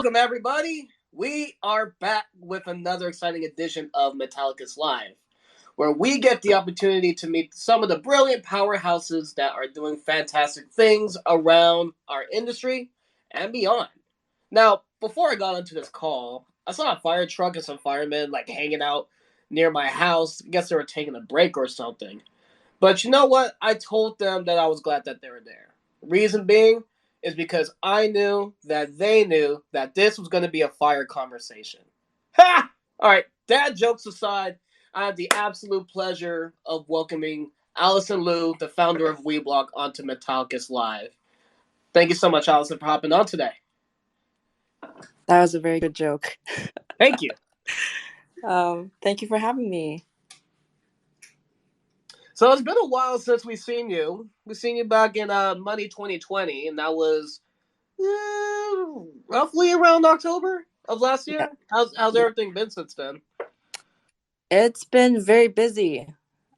Welcome, everybody. We are back with another exciting edition of Metallicus Live, where we get the opportunity to meet some of the brilliant powerhouses that are doing fantastic things around our industry and beyond. Now, before I got into this call, I saw a fire truck and some firemen hanging out near my house. I guess they were taking a break or something. But you know what? I told them that I was glad that they were there. Reason being is because I knew that they knew that this was going to be a fire conversation. Ha! All right, dad jokes aside, I have the absolute pleasure of welcoming Alyson Liu, the founder of WiBlock, onto Metallicus Live. Thank you so much, Alyson, for hopping on today. That was a very good joke. Thank you. Thank you for having me. So it's been a while since we've seen you. We've seen you back in Money 2020, and that was roughly around October of last Yeah. year. How's everything been since then? It's been very busy.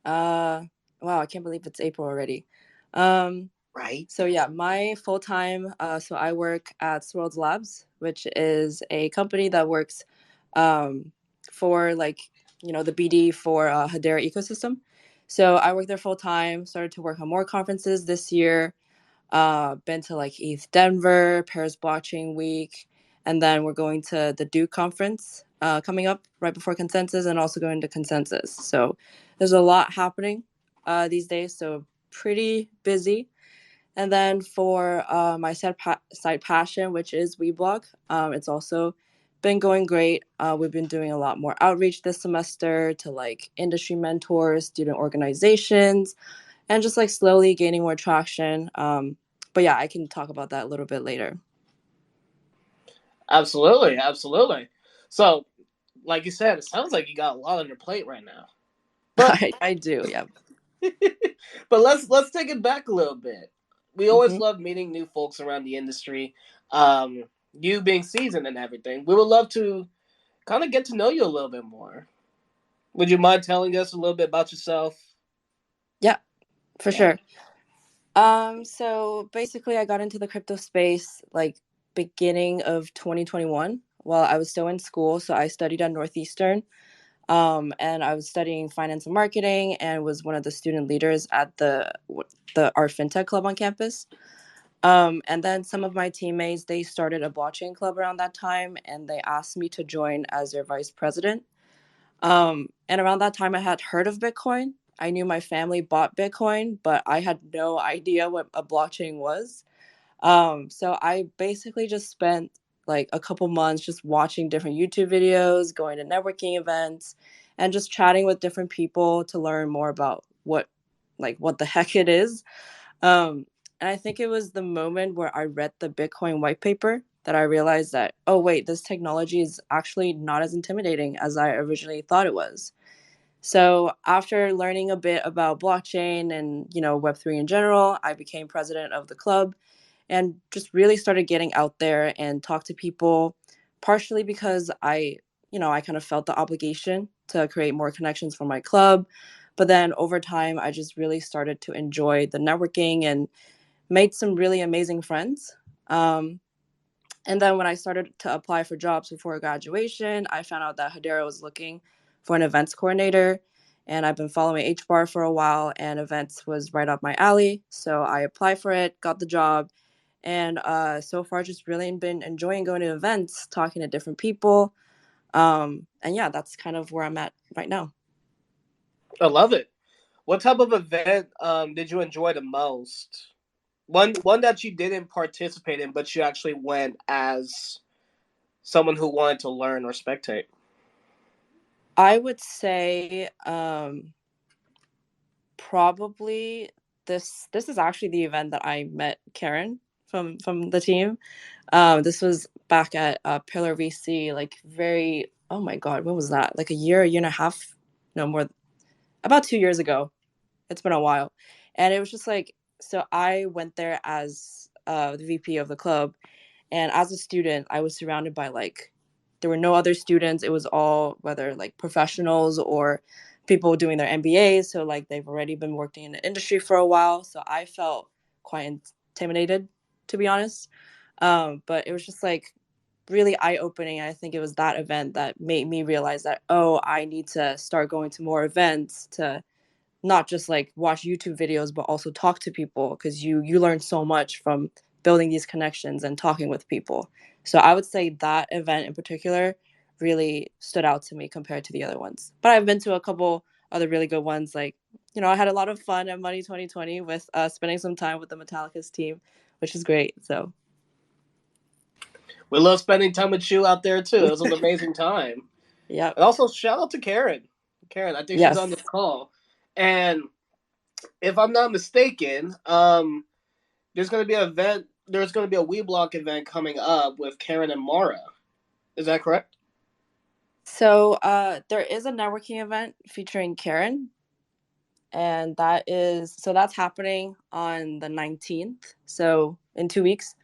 Wow, I can't believe it's April already. Right. So yeah, my full time. So I work at Swirlds Labs, which is a company that works, for the BD for Hedera ecosystem. So I work there full time. Started to work on more conferences this year. Been to ETH Denver, Paris Blockchain Week, and then we're going to the Duke conference coming up right before Consensus, and also going to Consensus. So there's a lot happening these days, so pretty busy. And then for my side passion, which is WeBlock, it's also been going great. We've been doing a lot more outreach this semester to industry mentors, student organizations, and just slowly gaining more traction. But yeah, I can talk about that a little bit later. Absolutely, absolutely. So, like you said, it sounds like you got a lot on your plate right now. But I do, yeah. but let's take it back a little bit. We always Hmm. love meeting new folks around the industry. You being seasoned and everything, we would love to kind of get to know you a little bit more. Would you mind telling us a little bit about yourself? Yeah, for Yeah. sure. So basically, I got into the crypto space beginning of 2021 while I was still in school. So I studied at Northeastern, and I was studying finance and marketing, and was one of the student leaders at the our fintech club on campus. And then some of my teammates, they started a blockchain club around that time, and they asked me to join as their vice president. And around that time, I had heard of Bitcoin. I knew my family bought Bitcoin, but I had no idea what a blockchain was. So I basically just spent a couple months just watching different YouTube videos, going to networking events, and just chatting with different people to learn more about what the heck it is. And I think it was the moment where I read the Bitcoin white paper that I realized that, oh, wait, this technology is actually not as intimidating as I originally thought it was. So after learning a bit about blockchain and, Web3 in general, I became president of the club and just really started getting out there and talk to people, partially because I kind of felt the obligation to create more connections for my club. But then over time, I just really started to enjoy the networking and made some really amazing friends. And then when I started to apply for jobs before graduation, I found out that Hedera was looking for an events coordinator. And I've been following HBAR for a while, and events was right up my alley. So I applied for it, got the job, and so far just really been enjoying going to events, talking to different people. And yeah, that's kind of where I'm at right now. I love it. What type of event did you enjoy the most? One that you didn't participate in, but you actually went as someone who wanted to learn or spectate. I would say probably this is actually the event that I met Karen from the team. This was back at Pillar VC, very, oh my God, when was that? Like a year and a half, no more, about 2 years ago. It's been a while. And it was just so I went there as the VP of the club. And as a student, I was surrounded by there were no other students. It was all whether professionals or people doing their MBAs. So they've already been working in the industry for a while. So I felt quite intimidated, to be honest. But it was just really eye-opening. I think it was that event that made me realize that, oh, I need to start going to more events to not just like watch YouTube videos, but also talk to people, because you learn so much from building these connections and talking with people. So I would say that event in particular really stood out to me compared to the other ones. But I've been to a couple other really good ones. Like, I had a lot of fun at Money 2020 with spending some time with the Metallicus team, which is great. So We love spending time with you out there too. It was an amazing time. yeah. And also shout out to Karen. Karen, I think she's on Yes. this call. And if I'm not mistaken, there's going to be an event. There's going to be a WeBlock event coming up with Karen and Mara. Is that correct? So there is a networking event featuring Karen, and that's happening on the 19th, so in 2 weeks.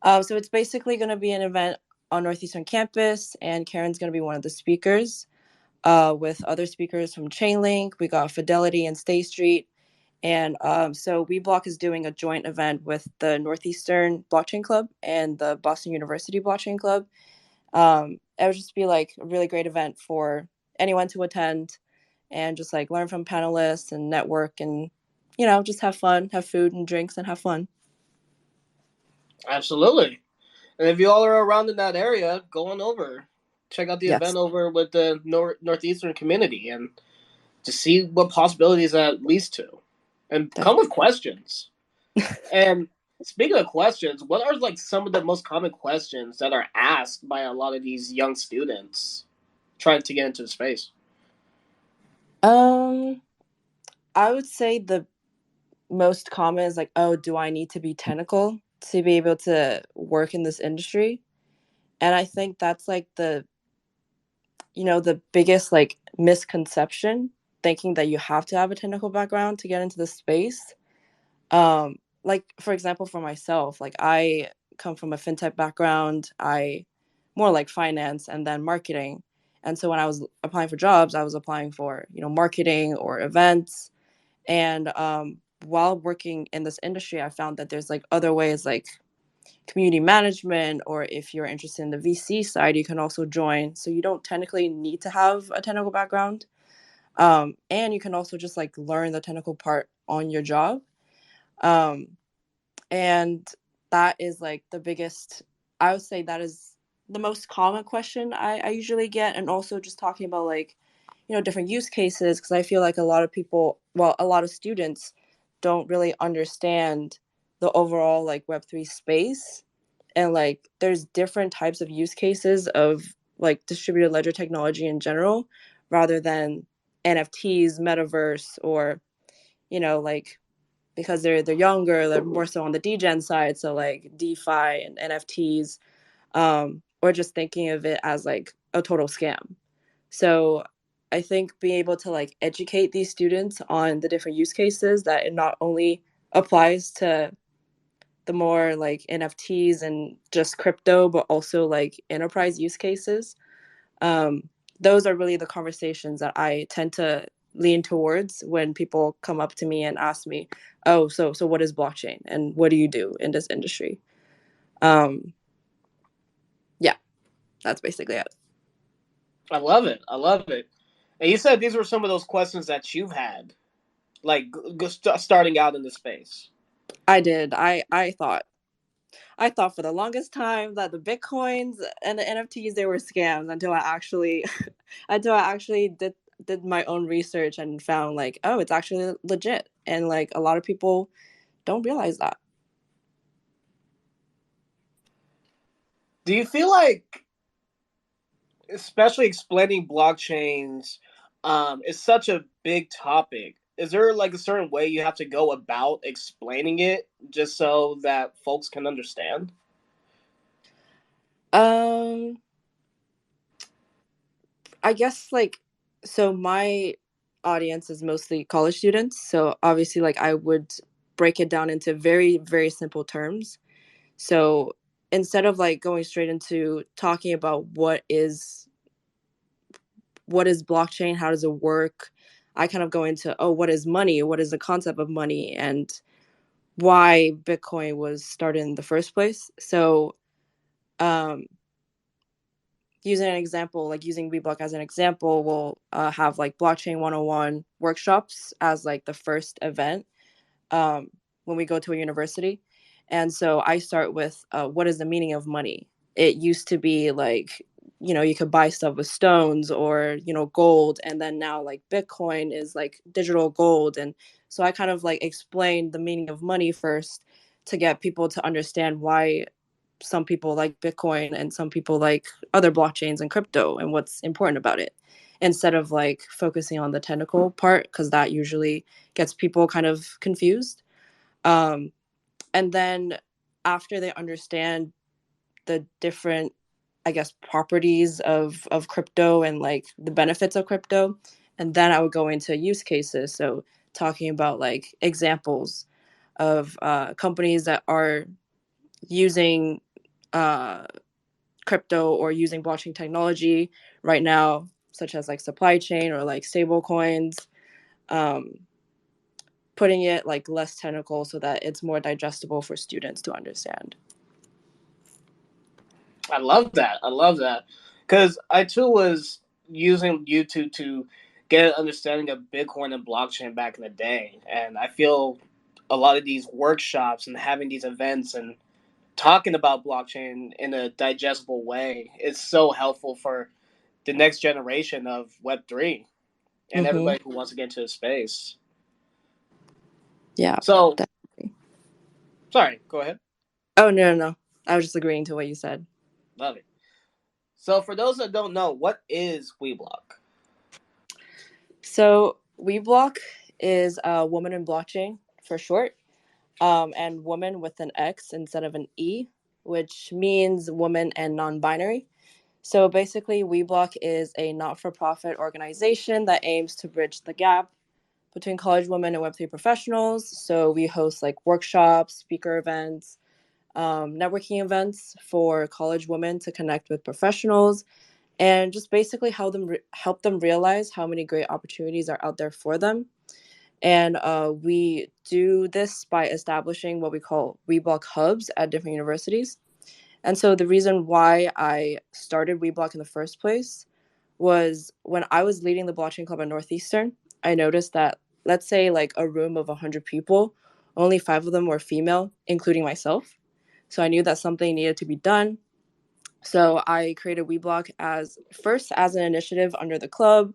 So it's basically going to be an event on Northeastern campus, and Karen's going to be one of the speakers, with other speakers from Chainlink. We got Fidelity and Stay Street. And so WeBlock is doing a joint event with the Northeastern Blockchain Club and the Boston University Blockchain Club. It would just be like a really great event for anyone to attend and just like learn from panelists and network and, just have fun, have food and drinks and have fun. Absolutely. And if you all are around in that area, go on over. Check out the Yes. event over with the Northeastern community and to see what possibilities that leads to. And come with questions. And speaking of questions, what are like some of the most common questions that are asked by a lot of these young students trying to get into the space? Um, I would say the most common is like, oh, do I need to be technical to be able to work in this industry? And I think that's like the biggest like misconception, thinking that you have to have a technical background to get into the space. Like for example, for myself, like I come from a fintech background. I more like finance and then marketing. And so when I was applying for jobs, I was applying for, marketing or events. And while working in this industry, I found that there's like other ways, like community management, or if you're interested in the VC side, you can also join. So you don't technically need to have a technical background. And you can also just like learn the technical part on your job. Um, and that is like the biggest, I would say that is the most common question I usually get. And also just talking about like, different use cases, because I feel like a lot of people, well, a lot of students don't really understand the overall like Web3 space. And like there's different types of use cases of like distributed ledger technology in general, rather than NFTs, metaverse, or, like, because they're younger, they're more so on the degen side, so like DeFi and NFTs, or just thinking of it as like a total scam. So I think being able to like educate these students on the different use cases, that it not only applies to the more like NFTs and just crypto, but also like enterprise use cases. Um, those are really the conversations that I tend to lean towards when people come up to me and ask me, "Oh, so what is blockchain and what do you do in this industry?" Um, yeah, that's basically it. I love it. I love it. And you said these were some of those questions that you've had, like starting out in the space. I did. I thought for the longest time that the bitcoins and the NFTs, they were scams, until I actually until I actually did my own research and found like, oh, it's actually legit, and like a lot of people don't realize that. Do you feel like, especially explaining blockchains, is such a big topic? Is there like a certain way you have to go about explaining it just so that folks can understand? Um, I guess like, so my audience is mostly college students, so obviously like I would break it down into very very simple terms. So instead of like going straight into talking about what is blockchain, how does it work, I kind of go into, oh, what is money, what is the concept of money, and why Bitcoin was started in the first place. So um using an example, like using WeBlock as an example, we'll have like blockchain 101 workshops as like the first event um, when we go to a university. And so I start with what is the meaning of money? It used to be like, you could buy stuff with stones or, gold. And then now like Bitcoin is like digital gold. And so I kind of like explained the meaning of money first to get people to understand why some people like Bitcoin and some people like other blockchains and crypto and what's important about it instead of like focusing on the technical part because that usually gets people kind of confused. Um, and then after they understand the different, I guess, properties of crypto and like the benefits of crypto, and then I would go into use cases. So talking about like examples of companies that are using uh, crypto or using blockchain technology right now, such as like supply chain or like stable coins, um, putting it like less technical so that it's more digestible for students to understand. I love that. I love that because I too was using YouTube to get an understanding of Bitcoin and blockchain back in the day, and I feel a lot of these workshops and having these events and talking about blockchain in a digestible way is so helpful for the next generation of Web3 and Mm-hmm. everybody who wants to get into the space. Yeah, So, definitely. sorry, go ahead. Oh, no, no, no. I was just agreeing to what you said. Love it. So, for those that don't know, what is WeBlock? So, WeBlock is woman in blockchain for short, and woman with an X instead of an E, which means woman and non binary. So basically, WeBlock is a not for profit organization that aims to bridge the gap between college women and Web3 professionals. So we host like workshops, speaker events, networking events for college women to connect with professionals and just basically help them realize how many great opportunities are out there for them. And we do this by establishing what we call WeBlock hubs at different universities. And so the reason why I started WeBlock in the first place was when I was leading the blockchain club at Northeastern, I noticed that, let's say, like a room of 100 people, only five of them were female, including myself. So I knew that something needed to be done. So I created WeBlock as first as an initiative under the club,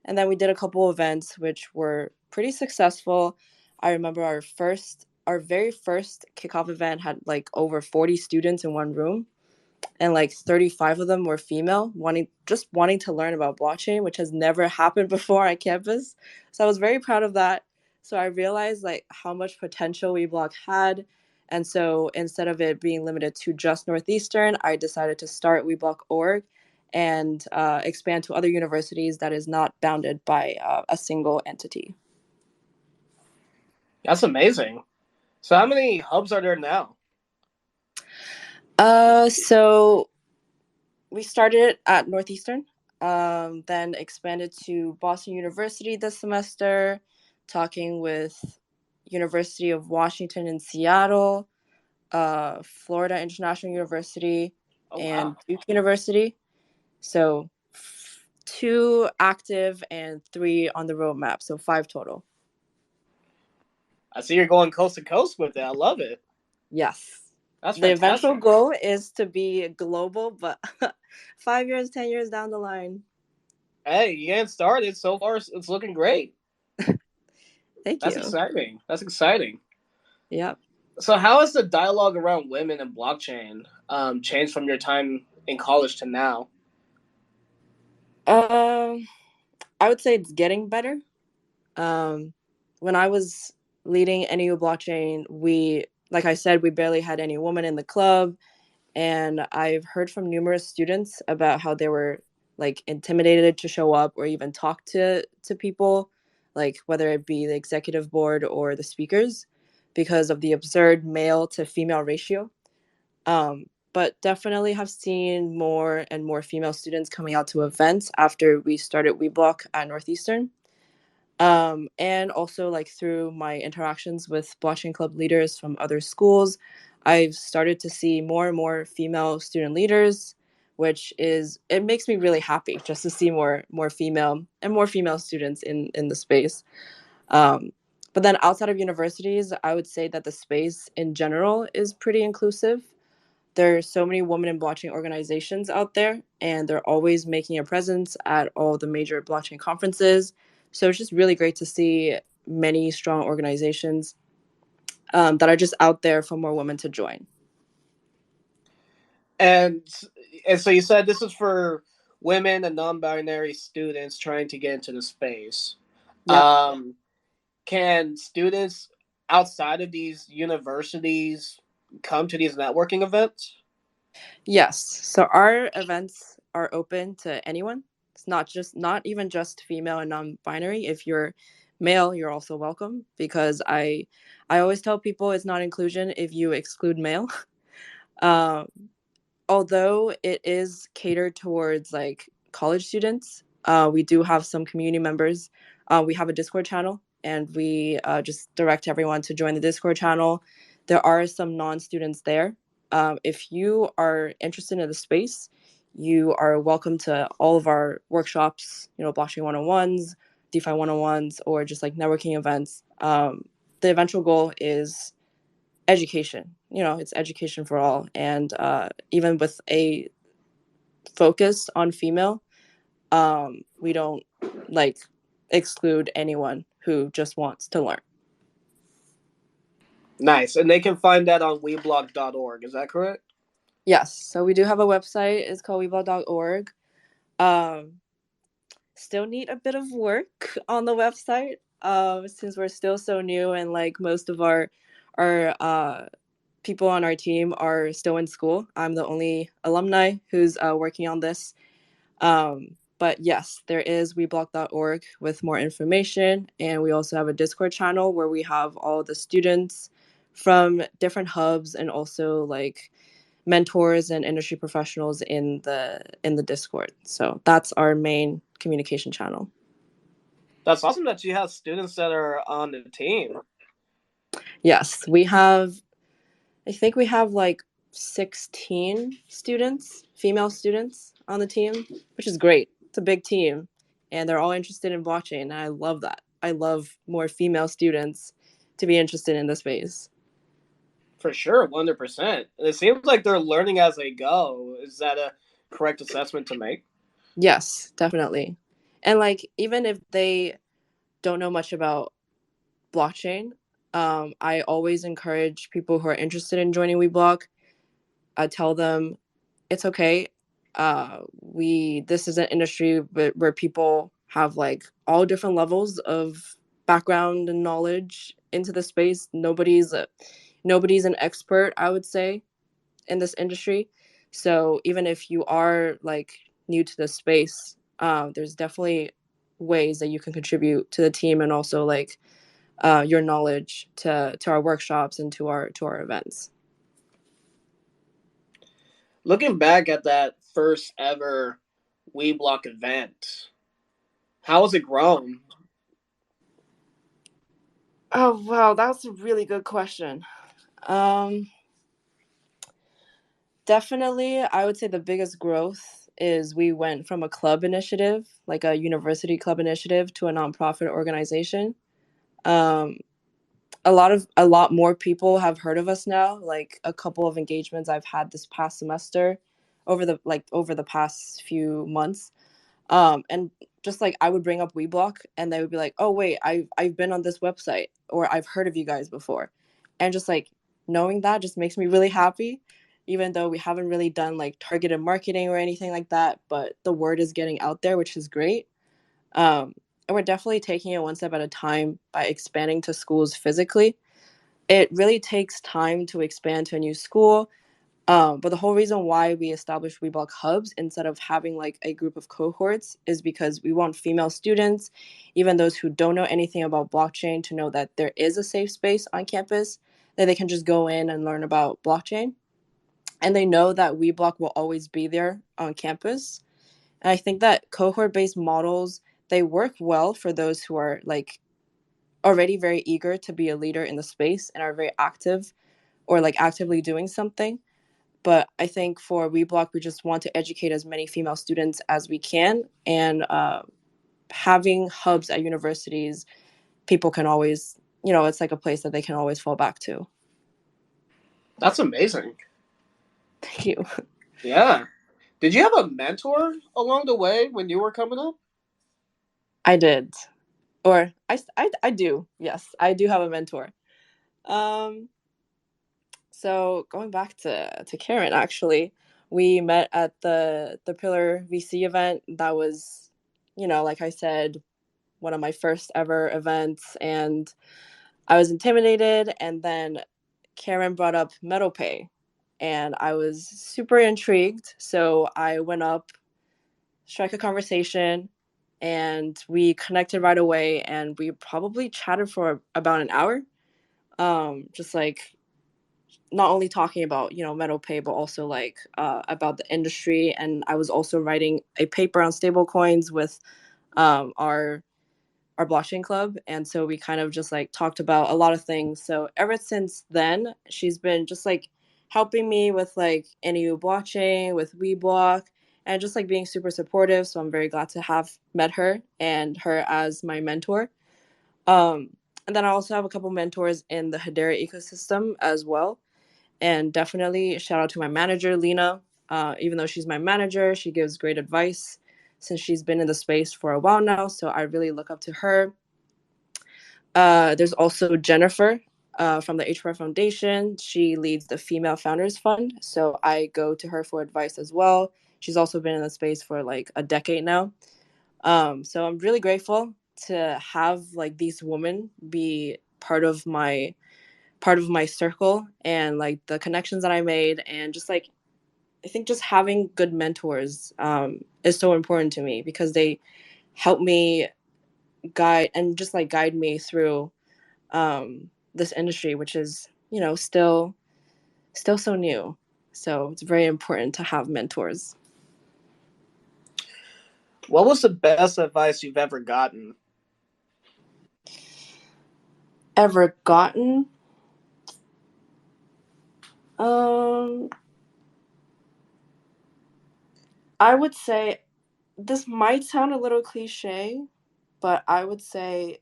and then we did a couple events which were pretty successful. I remember our very first kickoff event had like over 40 students in one room and like 35 of them were female wanting to learn about blockchain, which has never happened before on campus. So I was very proud of that. So I realized like how much potential WeBlock had. And so instead of it being limited to just Northeastern, I decided to start WeBlock.org and expand to other universities that is not bounded by a single entity. That's amazing. So, how many hubs are there now? So we started at Northeastern, then expanded to Boston University this semester, talking with University of Washington in Seattle, Florida International University, Oh, and wow. Duke University. So two active and three on the roadmap, so five total. I see you're going coast to coast with it. I love it. Yes. That's The eventual fantastic. goal is to be global, but 5 years, 10 years down the line. Hey, you getting started. So far, it's looking great. Thank That's you. exciting. That's exciting. Yep. So, how has the dialogue around women and blockchain changed from your time in college to now? Um, I would say it's getting better. Um, when I was leading NEU blockchain, like I said, we barely had any women in the club, and I've heard from numerous students about how they were like intimidated to show up or even talk to people, like whether it be the executive board or the speakers, because of the absurd male to female ratio. But definitely have seen more and more female students coming out to events after we started WeBlock at Northeastern. And also like through my interactions with blockchain club leaders from other schools, I've started to see more and more female student leaders, which is it makes me really happy just to see more female and more female students in the space. Um, but then outside of universities, I would say that the space in general is pretty inclusive. There's so many women in blockchain organizations out there, and they're always making a presence at all the major blockchain conferences. So it's just really great to see many strong organizations that are just out there for more women to join. And and so you said this is for women and non-binary students trying to get into the space. Yep. Um, can students outside of these universities come to these networking events? Yes. So our events are open to anyone. It's not even just female and non-binary. If you're male, you're also welcome because I always tell people it's not inclusion if you exclude male. Um, Although it is catered towards like college students, we do have some community members. We have a Discord channel, and we just direct everyone to join the Discord channel. There are some non-students there. If you are interested in the space, you are welcome to all of our workshops. Blockchain 101s, DeFi 101s, or just like networking events. The eventual goal is education. It's education for all, and even with a focus on female, we don't like exclude anyone who just wants to learn. Nice. And they can find that on WeBlock.org. Is that correct? Yes, so we do have a website. It's called WeBlock.org. um Still need a bit of work on the website, since we're still so new, and like most of our people on our team are still in school. I'm the only alumni who's working on this. But yes, there is WeBlock.org with more information. And we also have a Discord channel where we have all the students from different hubs, and also like mentors and industry professionals in the Discord. So that's our main communication channel. That's awesome that you have students that are on the team. Yes, we have, I think we have like 16 students, female students on the team, which is great. It's a big team, and they're all interested in blockchain. And I love that. I love more female students to be interested in the space. For sure, 100%. And it seems like they're learning as they go. Is that a correct assessment to make? Yes, definitely. And like, even if they don't know much about blockchain, I always encourage people who are interested in joining WeBlock. I tell them it's okay. We This is an industry where people have like all different levels of background and knowledge into the space. Nobody's an expert, I would say, in this industry. So even if you are like new to the space, there's definitely ways that you can contribute to the team, and also like your knowledge to our workshops and to our events. Looking back at that first ever WeBlock event, how has it grown? Oh wow, that's a really good question. Um, Definitely, I would say the biggest growth is we went from a club initiative, like a university club initiative, to a nonprofit organization. Um, a lot more people have heard of us now. Like a couple of engagements I've had this past semester, over the past few months. And just like I would bring up WeBlock, and they would be like, "Oh wait, I've been on this website, or I've heard of you guys before," and just like knowing that just makes me really happy, even though we haven't really done like targeted marketing or anything like that. But the word is getting out there, which is great. And we're definitely taking it one step at a time by expanding to schools physically. It really takes time to expand to a new school, but the whole reason why we established WeBlock hubs instead of having like a group of cohorts is because we want female students, even those who don't know anything about blockchain, to know that there is a safe space on campus that they can just go in and learn about blockchain. And they know that WeBlock will always be there on campus. And I think that cohort-based models, they work well for those who are like already very eager to be a leader in the space and are very active, or like actively doing something. But I think for WeBlock, we just want to educate as many female students as we can, and having hubs at universities, people can always, it's like a place that they can always fall back to. That's amazing. Thank you. Yeah. Did you have a mentor along the way when you were coming up? I did, or I do. Yes, I do have a mentor. Um, so going back to Karen, actually, we met at the Pillar VC event. That was, like I said, one of my first ever events, and I was intimidated. And then Karen brought up metal pay, and I was super intrigued. So I went up, strike a conversation, and we connected right away. And we probably chatted for about an hour, just like not only talking about metal pay, but also like about the industry. And I was also writing a paper on stable coins with our blockchain club, and so we kind of just like talked about a lot of things. So ever since then, she's been just like helping me with like NEU blockchain, with WeBlock, and just like being super supportive. So I'm very glad to have met her and her as my mentor. um and then I also have a couple mentors in the Hedera ecosystem as well. And definitely shout out to my manager, Lena. Even though she's my manager, she gives great advice since she's been in the space for a while now. So I really look up to her. There's also Jennifer from the HR Foundation. She leads the Female Founders Fund. So I go to her for advice as well. She's also been in the space for like a decade now. So I'm really grateful to have like these women be part of my circle, and like the connections that I made, and just like I think just having good mentors is so important to me, because they help me guide me through this industry, which is still so new. So it's very important to have mentors. What was the best advice you've ever gotten? Ever gotten? Um, I would say this might sound a little cliche, but I would say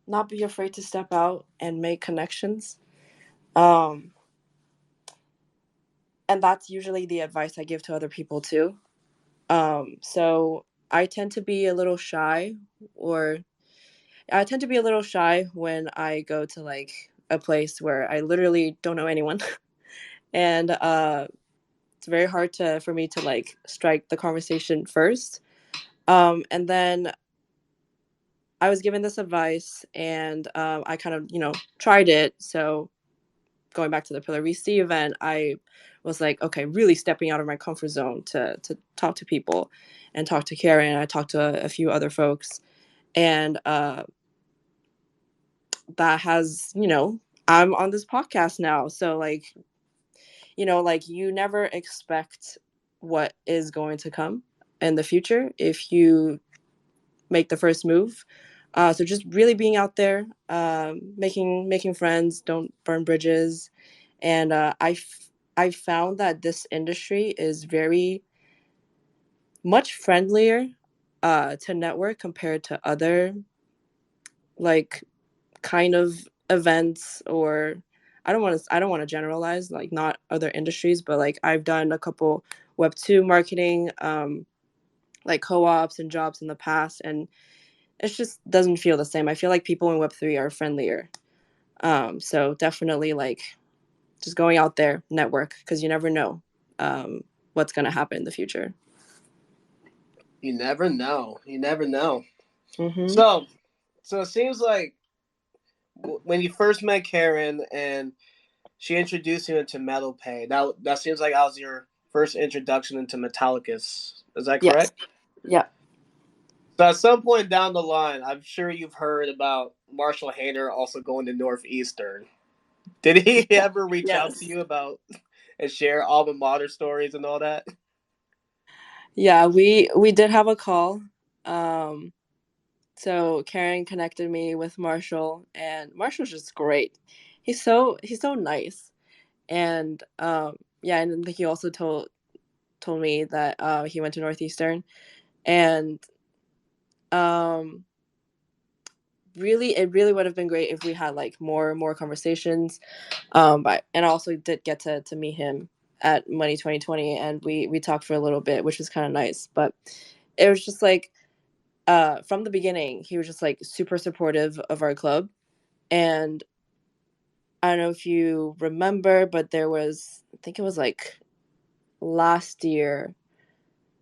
not be afraid to step out and make connections. Um, and that's usually the advice I give to other people too. So I tend to be a little shy, or I tend to be a little shy when I go to like a place where I literally don't know anyone, and it's very hard to for me to like strike the conversation first. And then I was given this advice, and I kind of tried it. So going back to the Pillar VC event, I was like, okay, really stepping out of my comfort zone to talk to people, and talk to Karen. I talked to a few other folks, and that has I'm on this podcast now. So like like you never expect what is going to come in the future if you make the first move. So just really being out there, making friends, don't burn bridges. And I found that this industry is very much friendlier to network compared to other like kind of events. Or I don't want to generalize, like not other industries, but like I've done a couple Web2 marketing like co-ops and jobs in the past, and it just doesn't feel the same. I feel like people in Web3 are friendlier. So definitely like just going out there, network, because you never know what's going to happen in the future. You never know. You never know. Mm-hmm. So, so it seems like when you first met Karen and she introduced you into metal pay, that seems like that was your first introduction into Metallicus. Is that Yes. correct? Yeah. So at some point down the line, I'm sure you've heard about Marshall Hayner also going to Northeastern. Did he ever reach out to Yes. you about and share alma mater stories and all that? Yeah, we did have a call. Um, so Karen connected me with Marshall, and Marshall's just great. He's so nice. And yeah, and he also told me that he went to Northeastern, and um really it really would have been great if we had like more conversations. But and I also did get to meet him at Money 2020, and we talked for a little bit, which was kind of nice. But it was just like from the beginning he was just like super supportive of our club. And I don't know if you remember, but there was, I think it was like last year,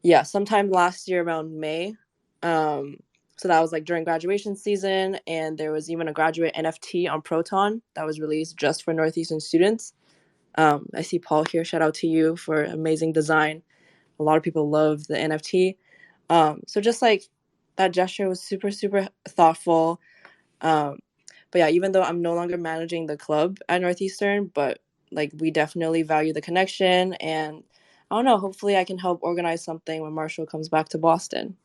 yeah, sometime last year around May. Um, so that was like during graduation season, and there was even a graduate NFT on Proton that was released just for Northeastern students. I see Paul here. Shout out to you for amazing design. A lot of people love the NFT. So just like that gesture was super super thoughtful. Um, but yeah, even though I'm no longer managing the club at Northeastern, but like we definitely value the connection, and I don't know, hopefully I can help organize something when Marshall comes back to Boston.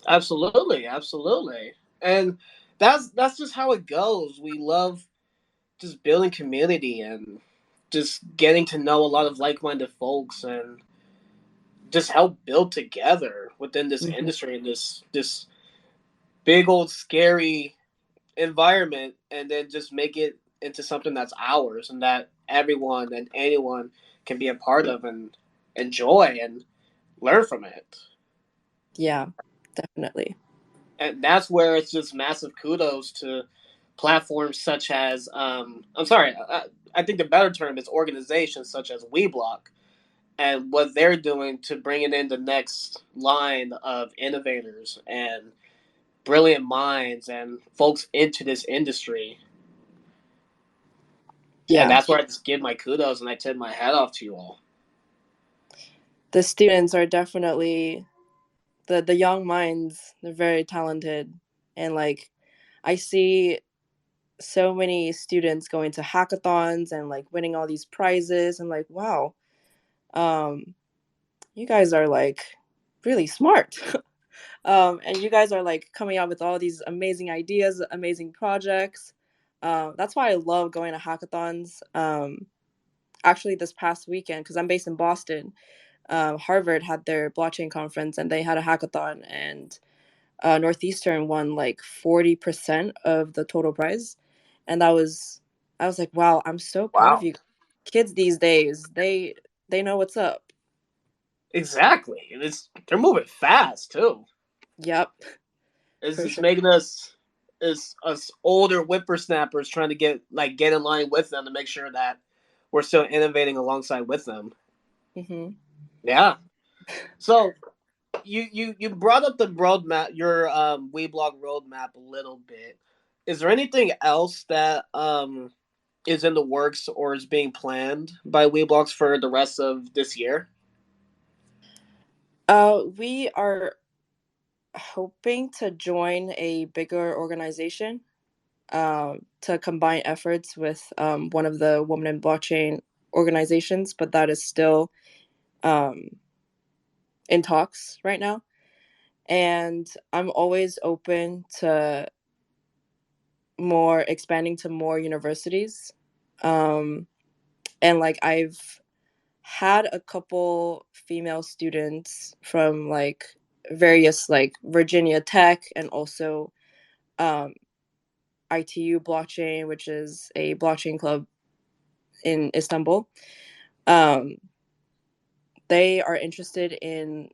Absolutely, absolutely. And that's just how it goes. We love just building community and just getting to know a lot of like-minded folks and just help build together within this Hmm. industry and this big old scary environment, and then just make it into something that's ours and that everyone and anyone can be a part of and enjoy and learn from it. Yeah, definitely. And that's where it's just massive kudos to platforms such as I'm sorry, I think the better term is organizations such as WeBlock and what they're doing to bringing in the next line of innovators and brilliant minds and folks into this industry. And Yeah, that's where I just give my kudos and I tip my hat off to you all. the students are definitely the young minds. They're very talented, and like I see so many students going to hackathons and like winning all these prizes, and like wow, um you guys are like really smart. And you guys are like coming out with all these amazing ideas, amazing projects. That's why I love going to hackathons. Actually this past weekend, because I'm based in Boston, Harvard had their blockchain conference and they had a hackathon, and Northeastern won like 40% of the total prize. And I was like, wow, I'm so proud of Wow. you. Kids these days, they know what's up. Exactly. And they're moving fast too. Yep, It's for just sure. making us older whippersnappers trying to get in line with them to make sure that we're still innovating alongside with them. Hmm. Yeah. So you brought up the roadmap, your WeBlog roadmap a little bit. Is there anything else that is in the works or is being planned by WeBlogs for the rest of this year? We are hoping to join a bigger organization, to combine efforts with one of the women in blockchain organizations, but that is still um, in talks right now. And I'm always open to more expanding to more universities. Um, and like I've had a couple female students from like various like Virginia Tech, and also um, ITU blockchain, which is a blockchain club in Istanbul. Um, they are interested in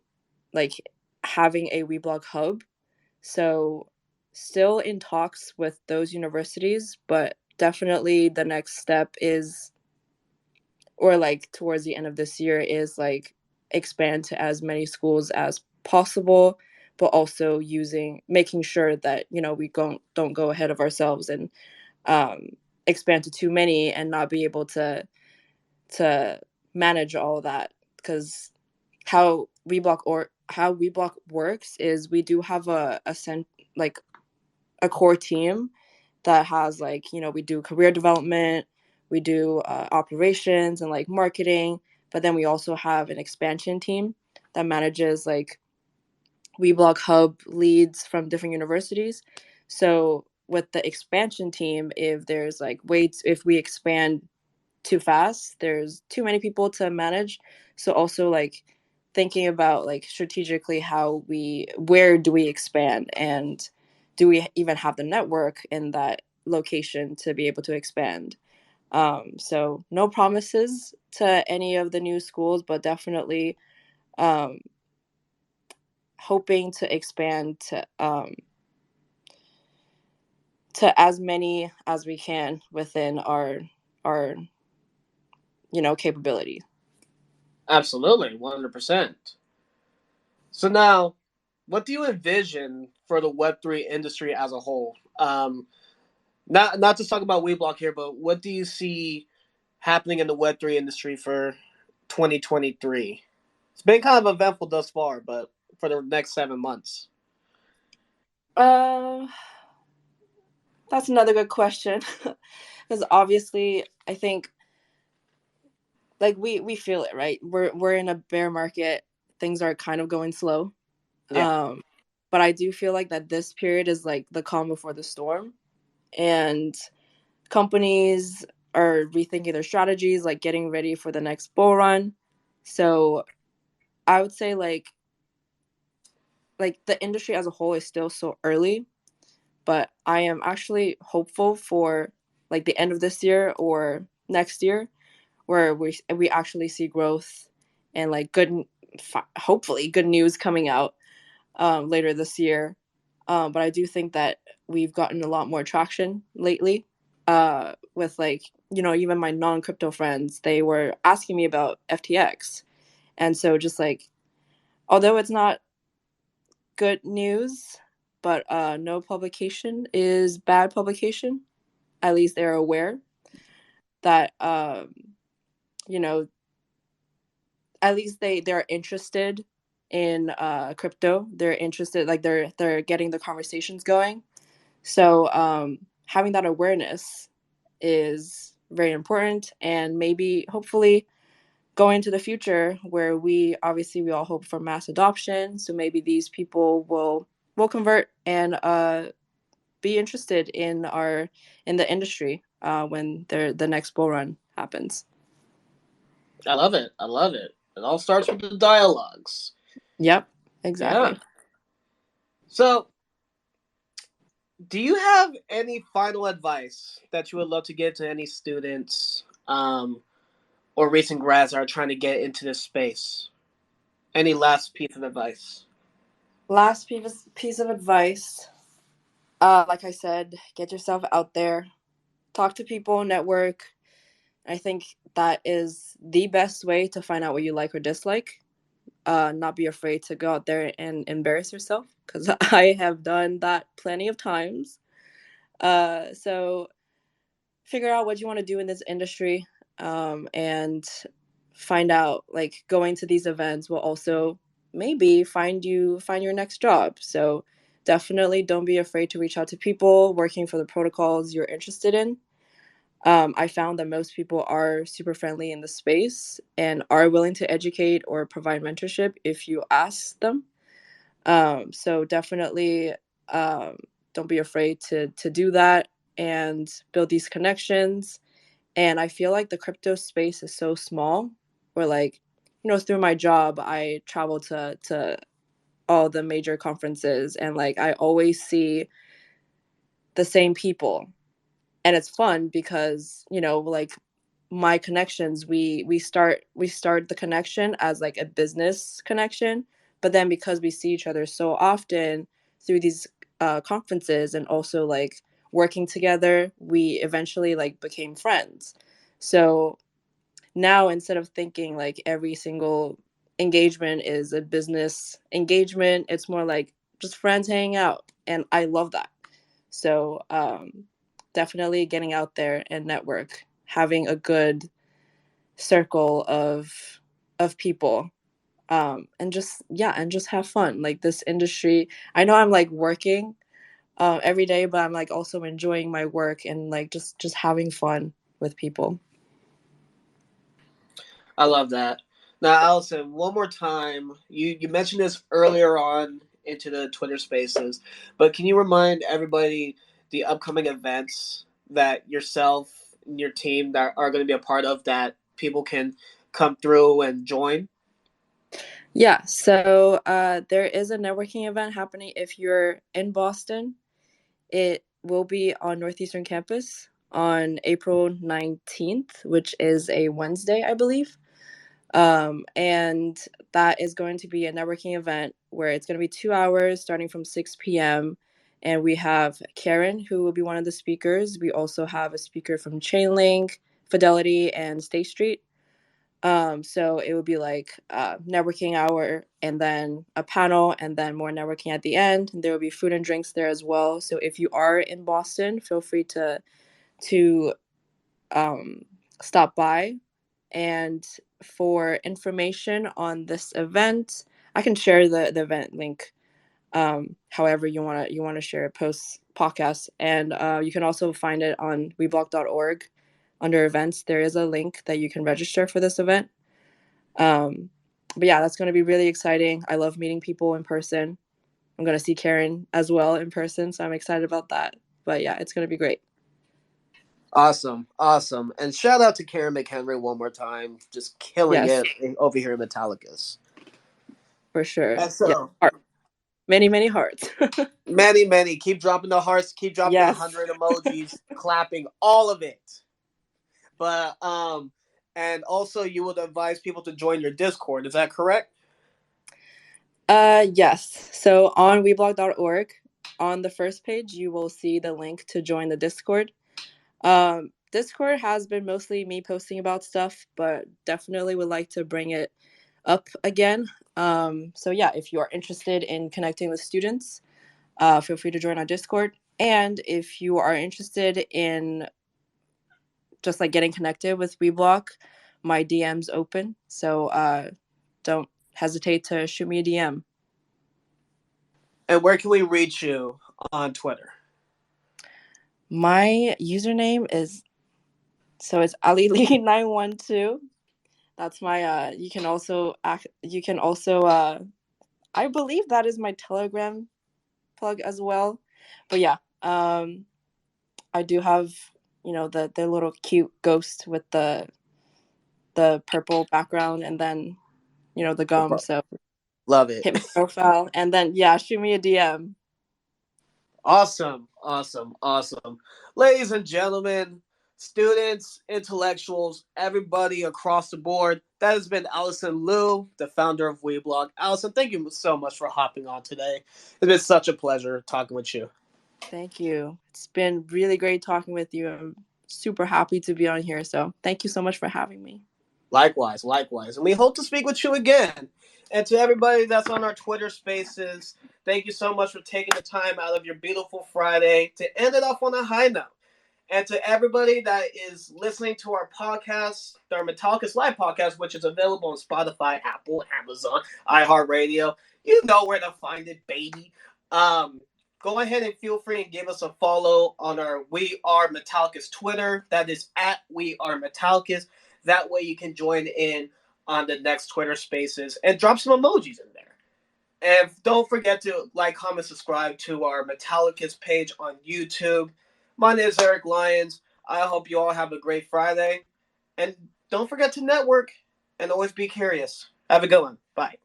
like having a WeBlock hub. So still in talks with those universities, but definitely the next step is, or like towards the end of this year, is like expand to as many schools as possible, but also making sure that we don't go ahead of ourselves and um, expand to too many and not be able to manage all of that. Because how WeBlock works is we do have like a core team that has like we do career development, we do operations and like marketing, but then we also have an expansion team that manages like WeBlock hub leads from different universities. So with the expansion team, if there's like ways, if we expand too fast. There's too many people to manage. So also like thinking about like strategically where do we expand, and do we even have the network in that location to be able to expand. So no promises to any of the new schools, but definitely um, hoping to expand to as many as we can within our capability. Absolutely, 100%. So now, what do you envision for the Web3 industry as a whole? Not to talk about WeBlock here, but what do you see happening in the Web3 industry for 2023? It's been kind of eventful thus far, but for the next 7 months. Uh, that's another good question. Because obviously, I think like we feel it, right? We're in a bear market. Things are kind of going slow. Yeah, Um, but I do feel like that this period is like the calm before the storm, and companies are rethinking their strategies, like getting ready for the next bull run. So I would say like the industry as a whole is still so early, but I am actually hopeful for like the end of this year or next year, where we actually see growth and like hopefully good news coming out later this year. But I do think that we've gotten a lot more traction lately with like even my non-crypto friends, they were asking me about FTX. And so just like, although it's not good news, but no publication is bad publication. At least they're aware that you know at least they're interested in crypto. They're interested, like they're getting the conversations going. So having that awareness is very important, and maybe hopefully going into the future where we all hope for mass adoption. So maybe these people will convert and be interested in the industry when the next bull run happens. I love it. I love it. It all starts with the dialogues. Yep, Yeah. exactly. So, do you have any final advice that you would love to give to any students or recent grads that are trying to get into this space? Any last piece of advice? Last piece of advice. Like I said, get yourself out there, talk to people, network. I think that is the best way to find out what you like or dislike. Not be afraid to go out there and embarrass yourself, because I have done that plenty of times. So figure out what you want to do in this industry, and find out, like, going to these events will also maybe find your next job. So definitely don't be afraid to reach out to people working for the protocols you're interested in. I found that most people are super friendly in the space and are willing to educate or provide mentorship if you ask them. So definitely um, don't be afraid to do that and build these connections. And I feel like the crypto space is so small, where like, through my job, I travel to all the major conferences, and like I always see the same people. And it's fun because, like my connections, we start the connection as like a business connection, but then because we see each other so often through these conferences, and also like working together, we eventually like became friends. So now, instead of thinking like every single engagement is a business engagement, it's more like just friends hanging out, and I love that. So definitely getting out there and network, having a good circle of people, and just, yeah, and just have fun. Like this industry, I know I'm like working every day, but I'm like also enjoying my work, and like just having fun with people. I love that. Now, Allison, one more time. You mentioned this earlier on into the Twitter Spaces, but can you remind everybody the upcoming events that yourself in your team that are going to be a part of that people can come through and join? Yeah, so there is a networking event happening if you're in Boston. It will be on Northeastern campus on April 19th, which is a Wednesday, I believe. And that is going to be a networking event where it's going to be 2 hours starting from 6 p.m. And we have Karen, who will be one of the speakers. We also have a speaker from Chainlink, Fidelity, and State Street. So it would be like networking hour and then a panel and then more networking at the end. And there will be food and drinks there as well. So if you are in Boston, feel free to um, stop by. And for information on this event, I can share the event link. However you wanna share it post podcast, and you can also find it on WeBlock.org under events. There is a link that you can register for this event. But yeah, that's going to be really exciting. I love meeting people in person. I'm going to see Karen as well in person, so I'm excited about that. But yeah, it's going to be great. Awesome, awesome. And shout out to Karen McHenry one more time, just killing Yes, it over here in Metallicus. for sure. And Yeah, so, heart. Many, many hearts. many, many. Keep dropping the hearts, keep dropping the Yes. 100 emojis, clapping, all of it. But, and also you would advise people to join your Discord. Is that correct? Yes. So on weblog.org, on the first page, you will see the link to join the Discord. Discord has been mostly me posting about stuff, but definitely would like to bring it up again. So yeah, if you are interested in connecting with students, feel free to join our Discord. And if you are interested in just like getting connected with WeBlock, my DM's open. So don't hesitate to shoot me a DM. And where can we reach you on Twitter? My username is it's AliLi912. That's my you can also I believe that is my Telegram plug as well. But yeah, I do have, the little cute ghost with the purple background and then, the gum. So Love it. hit my profile and then yeah, shoot me a DM. Awesome, awesome, awesome. Ladies and gentlemen, students, intellectuals, everybody across the board, that has been Alyson Liu, the founder of WeBlock. Alyson, thank you so much for hopping on today. It's been such a pleasure talking with you. Thank you. It's been really great talking with you. I'm super happy to be on here. So thank you so much for having me. Likewise, likewise. And we hope to speak with you again. And to everybody that's on our Twitter spaces, thank you so much for taking the time out of your beautiful Friday to end it off on a high note. And to everybody that is listening to our podcast, our Metallicus Live podcast, which is available on Spotify, Apple, Amazon, iHeartRadio, you know where to find it, baby. Go ahead and feel free and give us a follow on our We Are Metallicus Twitter. That is at We Are Metallicus. That way you can join in on the next Twitter Spaces and drop some emojis in there. And don't forget to like, comment, subscribe to our Metallicus page on YouTube. My name is Eric Lyons. I hope you all have a great Friday. And don't forget to network and always be curious. Have a good one. Bye.